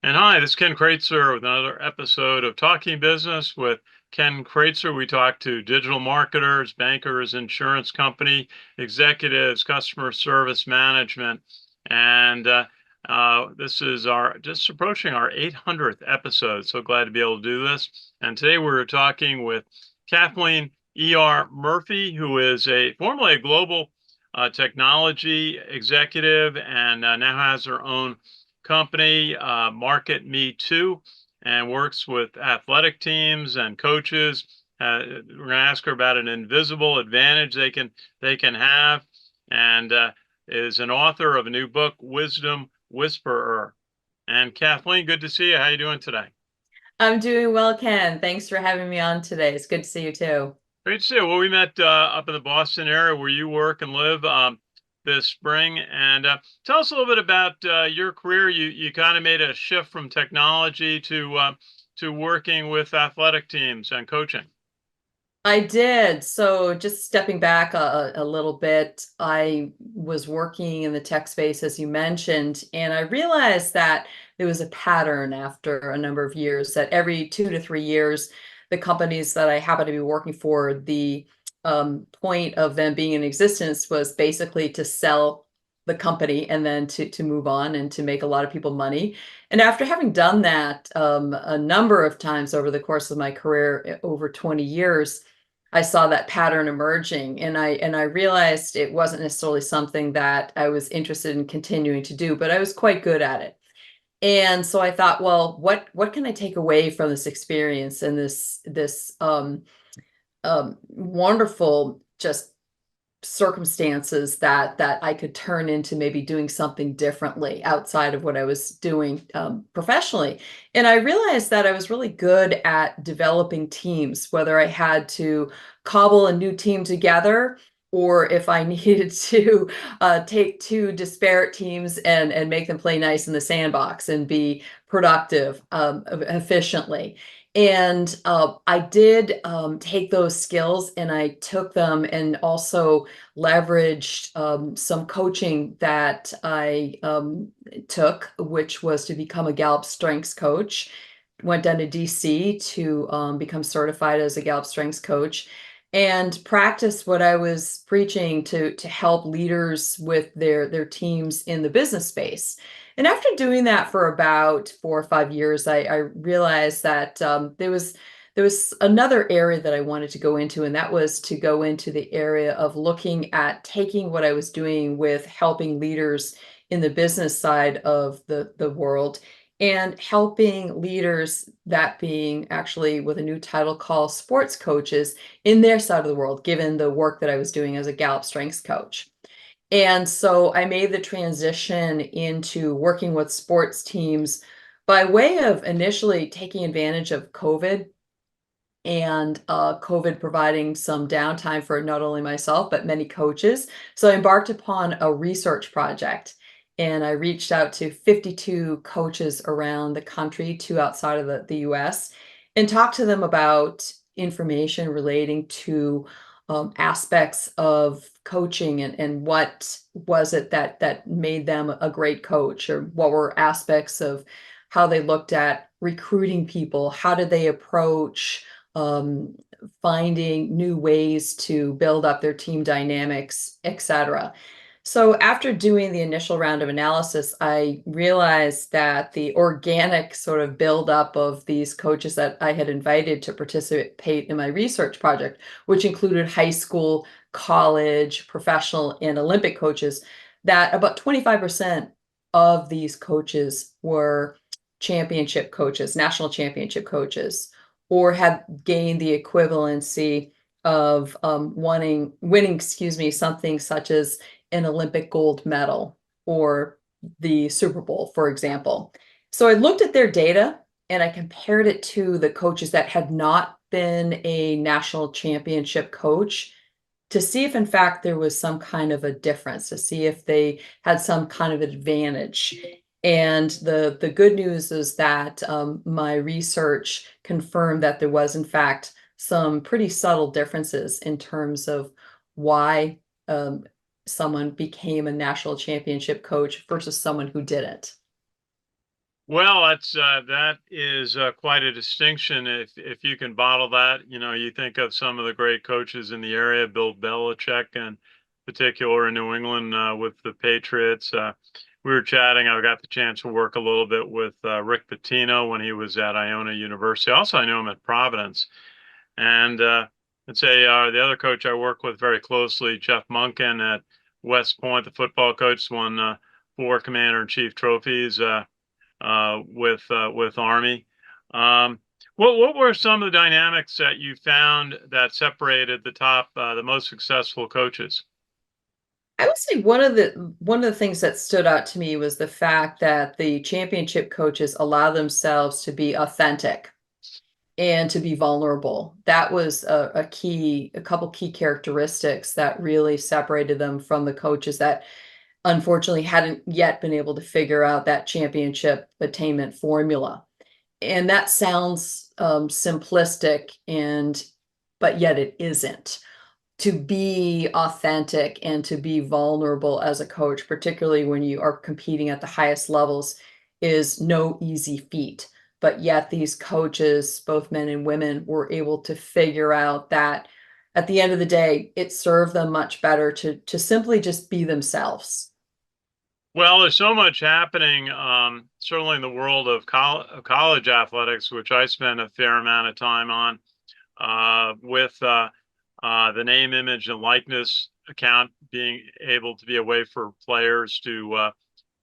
And hi, this is Ken Kraetzer with another episode of Talking Business with Ken Kraetzer. We talk to digital marketers, bankers, insurance company executives, customer service management, and this is our just approaching our 800th episode. So glad to be able to do this. And today we're talking with Kathleen Murphy, who is formerly a global technology executive and now has her own company, Market Me Too, and works with athletic teams and coaches. We're going to ask her about an invisible advantage they can have, and is an author of a new book, Wisdom Whisperer. And Kathleen, good to see you. How are you doing today? I'm doing well, Ken. Thanks for having me on today. It's good to see you too. Great to see you. Well, we met up in the Boston area where you work and live this spring. And tell us a little bit about your career. You kind of made a shift from technology to working with athletic teams and coaching. I did. So just stepping back a little bit, I was working in the tech space, as you mentioned, and I realized that there was a pattern after a number of years that every 2 to 3 years, the companies that I happened to be working for, the point of them being in existence was basically to sell the company and then to move on and to make a lot of people money. And after having done that a number of times over the course of my career, over 20 years, I saw that pattern emerging, and I realized it wasn't necessarily something that I was interested in continuing to do, but I was quite good at it. And so I thought, well, what can I take away from this experience and this wonderful just circumstances that I could turn into maybe doing something differently outside of what I was doing professionally. And I realized that I was really good at developing teams, whether I had to cobble a new team together or if I needed to take two disparate teams and make them play nice in the sandbox and be productive efficiently. And I did take those skills and I took them and also leveraged some coaching that I took, which was to become a Gallup Strengths coach. Went down to DC to become certified as a Gallup Strengths coach and practice what I was preaching to help leaders with their teams in the business space. And after doing that for about 4 or 5 years, I realized that there was another area that I wanted to go into, and that was to go into the area of looking at taking what I was doing with helping leaders in the business side of the world and helping leaders, that being actually with a new title called sports coaches in their side of the world, given the work that I was doing as a Gallup Strengths coach. And so I made the transition into working with sports teams by way of initially taking advantage of COVID and COVID providing some downtime for not only myself, but many coaches. So I embarked upon a research project and I reached out to 52 coaches around the country, two outside of the US, and talked to them about information relating to aspects of coaching and what was it that made them a great coach, or what were aspects of how they looked at recruiting people, how did they approach um, finding new ways to build up their team dynamics, etc. So after doing the initial round of analysis, I realized that the organic sort of buildup of these coaches that I had invited to participate in my research project, which included high school, college, professional, and Olympic coaches, that about 25% of these coaches were championship coaches, national championship coaches, or had gained the equivalency of winning, excuse me, something such as an Olympic gold medal or the Super Bowl, for example. So I looked at their data and I compared it to the coaches that had not been a national championship coach to see if in fact there was some kind of a difference, to see if they had some kind of advantage. And the good news is that my research confirmed that there was in fact some pretty subtle differences in terms of why someone became a national championship coach versus someone who didn't. Well, that is quite a distinction. If you can bottle that, you think of some of the great coaches in the area, Bill Belichick in particular in New England with the Patriots. We were chatting. I got the chance to work a little bit with Rick Pitino when he was at Iona University. Also, I knew him at Providence. And I'd say the other coach I work with very closely, Jeff Monken at West Point, the football coach, won 4 Commander-in-Chief trophies. With Army. What were some of the dynamics that you found that separated the most successful coaches? I would say one of the things that stood out to me was the fact that the championship coaches allow themselves to be authentic and to be vulnerable. That was a couple key characteristics that really separated them from the coaches that unfortunately hadn't yet been able to figure out that championship attainment formula. And that sounds simplistic, but yet it isn't. To be authentic and to be vulnerable as a coach, particularly when you are competing at the highest levels, is no easy feat. But yet these coaches, both men and women, were able to figure out that at the end of the day, it served them much better to simply just be themselves. Well, there's so much happening, certainly in the world of college athletics, which I spent a fair amount of time on, with the name, image, and likeness account being able to be a way for players to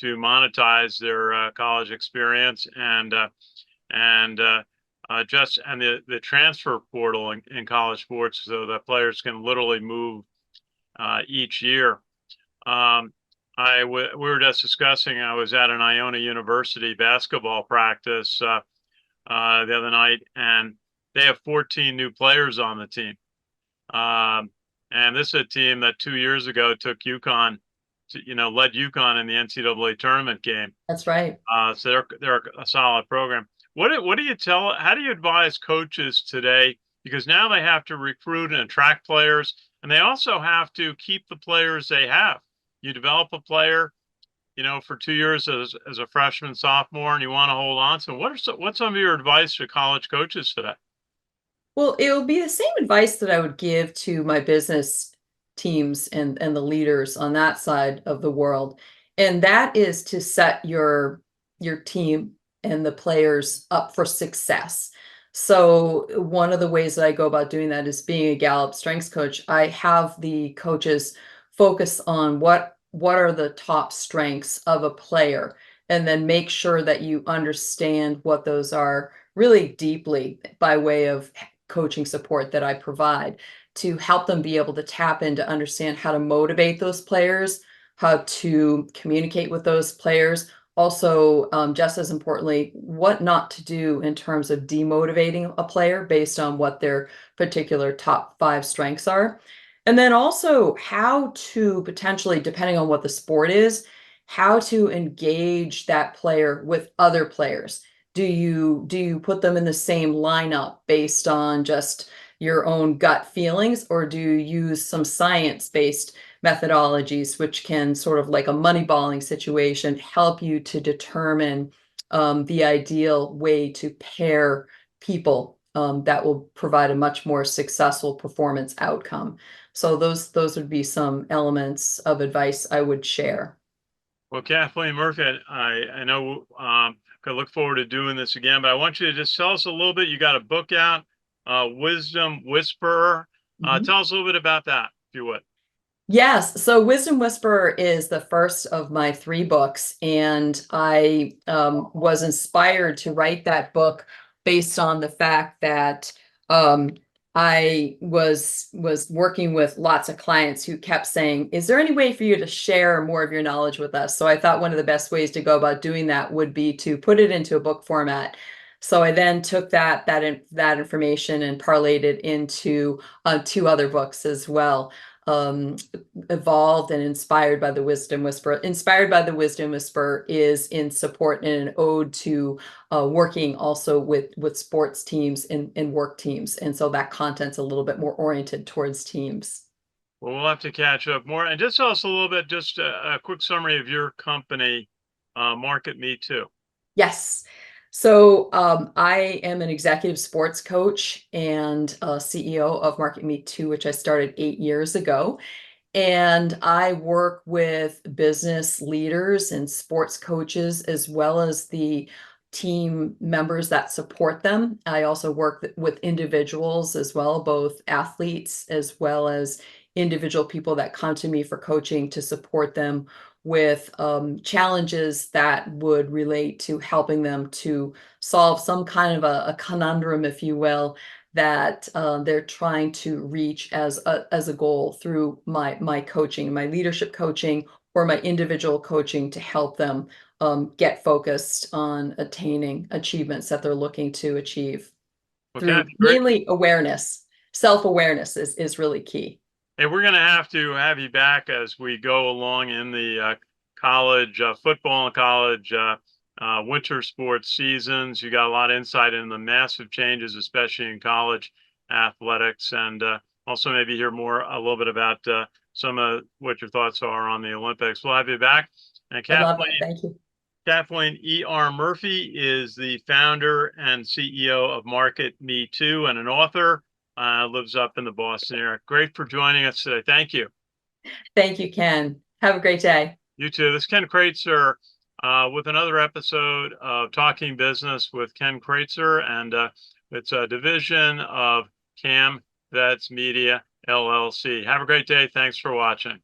monetize their college experience, and the transfer portal in college sports, so that players can literally move each year. Um, we were just discussing. I was at an Iona University basketball practice the other night, and they have 14 new players on the team. And this is a team that 2 years ago took UConn, led UConn in the NCAA tournament game. That's right. So they're a solid program. What do you tell? How do you advise coaches today? Because now they have to recruit and attract players, and they also have to keep the players they have. You develop a player, for 2 years as a freshman, sophomore, and you want to hold on. So what's some of your advice to college coaches today? Well, it would be the same advice that I would give to my business teams and the leaders on that side of the world. And that is to set your team and the players up for success. So one of the ways that I go about doing that is being a Gallup strengths coach. I have the coaches focus on what are the top strengths of a player, and then make sure that you understand what those are really deeply by way of coaching support that I provide to help them be able to tap into understand how to motivate those players, how to communicate with those players. Also, just as importantly, what not to do in terms of demotivating a player based on what their particular top 5 strengths are. And then also how to potentially, depending on what the sport is, how to engage that player with other players. Do you put them in the same lineup based on just your own gut feelings, or do you use some science-based methodologies, which can sort of like a moneyballing situation, help you to determine the ideal way to pair people that will provide a much more successful performance outcome. So those would be some elements of advice I would share. Well, Kathleen Murphy, I know I look forward to doing this again, but I want you to just tell us a little bit. You got a book out, Wisdom Whisperer. Mhm. Tell us a little bit about that, if you would. Yes, so Wisdom Whisperer is the first of my 3 books, and I was inspired to write that book based on the fact that um, I was working with lots of clients who kept saying, "Is there any way for you to share more of your knowledge with us?" So I thought one of the best ways to go about doing that would be to put it into a book format. So I then took that information and parlayed it into 2 other books as well. Um, Evolved and Inspired by the Wisdom Whisperer. Inspired by the Wisdom Whisperer is in support and an ode to working also with sports teams and work teams. And so that content's a little bit more oriented towards teams. Well, we'll have to catch up more. And just tell us a little bit, just a quick summary of your company, Market Me Too. Yes. So I am an executive sports coach and CEO of Market Me Too, which I started 8 years ago. And I work with business leaders and sports coaches, as well as the team members that support them. I also work with individuals as well, both athletes as well as individual people that come to me for coaching to support them with challenges that would relate to helping them to solve some kind of a conundrum, if you will, that they're trying to reach as a goal through my coaching, my leadership coaching, or my individual coaching to help them get focused on attaining achievements that they're looking to achieve Well, through Kathy, great. mainly awareness. Self-awareness is really key. Hey, we're going to have you back as we go along in the college football and college winter sports seasons. You got a lot of insight in the massive changes, especially in college athletics, and also maybe hear more a little bit about some of what your thoughts are on the Olympics. We'll have you back. And I love it. Thank you. Kathleen E.R. Murphy is the founder and CEO of Market Me Too and an author. Lives up in the Boston area. Great for joining us today. Thank you. Thank you, Ken. Have a great day. You too. This is Ken Kraetzer with another episode of Talking Business with Ken Kraetzer, and it's a division of CaMMVetsMedia LLC. Have a great day. Thanks for watching.